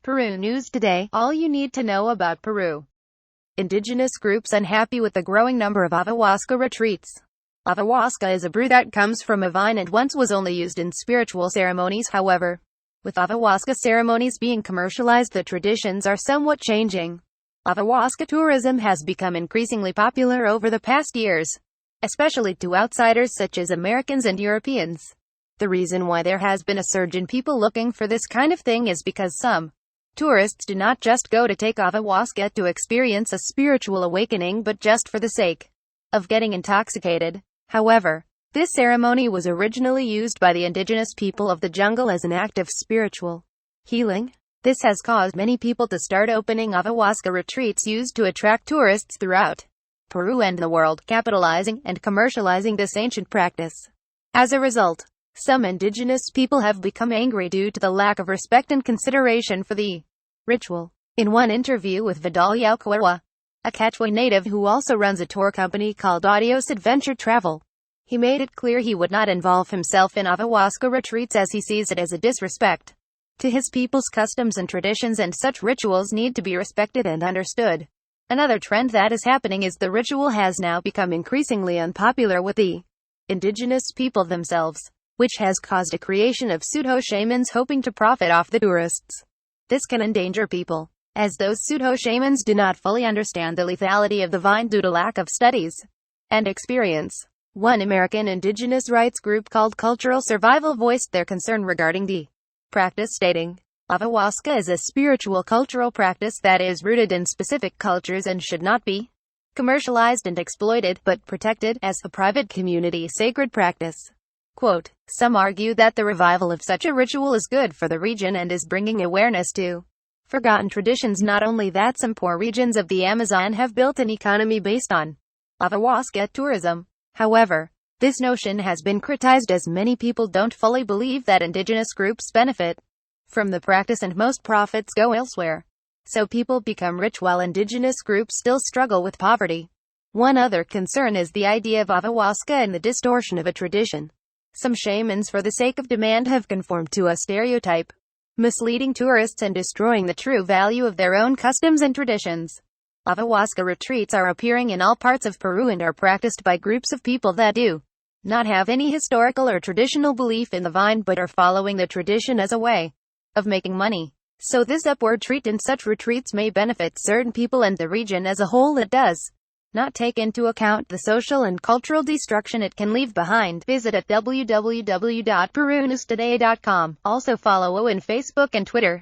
Peru News Today, all you need to know about Peru. Indigenous groups unhappy with the growing number of ayahuasca retreats. Ayahuasca is a brew that comes from a vine and once was only used in spiritual ceremonies. However, with ayahuasca ceremonies being commercialized, the traditions are somewhat changing. Ayahuasca tourism has become increasingly popular over the past years, especially to outsiders such as Americans and Europeans. The reason why there has been a surge in people looking for this kind of thing is because some tourists do not just go to take ayahuasca to experience a spiritual awakening but just for the sake of getting intoxicated. However, this ceremony was originally used by the indigenous people of the jungle as an act of spiritual healing. This has caused many people to start opening ayahuasca retreats used to attract tourists throughout Peru and the world, capitalizing and commercializing this ancient practice. As a result, some indigenous people have become angry due to the lack of respect and consideration for the ritual. In one interview with Vidal Yaukawa, a Quechua native who also runs a tour company called Adios Adventure Travel, he made it clear he would not involve himself in ayahuasca retreats as he sees it as a disrespect to his people's customs and traditions, and such rituals need to be respected and understood. Another trend that is happening is the ritual has now become increasingly unpopular with the indigenous people themselves, which has caused a creation of pseudo-shamans hoping to profit off the tourists. This can endanger people, as those pseudo-shamans do not fully understand the lethality of the vine due to lack of studies and experience. One American indigenous rights group called Cultural Survival voiced their concern regarding the practice, stating, "Ayahuasca is a spiritual cultural practice that is rooted in specific cultures and should not be commercialized and exploited, but protected as a private community sacred practice." Quote, "Some argue that the revival of such a ritual is good for the region and is bringing awareness to forgotten traditions. Not only that, some poor regions of the Amazon have built an economy based on ayahuasca tourism. However, this notion has been criticized as many people don't fully believe that indigenous groups benefit from the practice and most profits go elsewhere. So people become rich while indigenous groups still struggle with poverty." One other concern is the idea of ayahuasca and the distortion of a tradition. Some shamans for the sake of demand have conformed to a stereotype, misleading tourists and destroying the true value of their own customs and traditions. Ayahuasca retreats are appearing in all parts of Peru and are practiced by groups of people that do not have any historical or traditional belief in the vine but are following the tradition as a way of making money. So this upward trend in such retreats may benefit certain people and the region as a whole. It does not take into account the social and cultural destruction it can leave behind. Visit at www.perunewstoday.com. Also follow on Facebook and Twitter.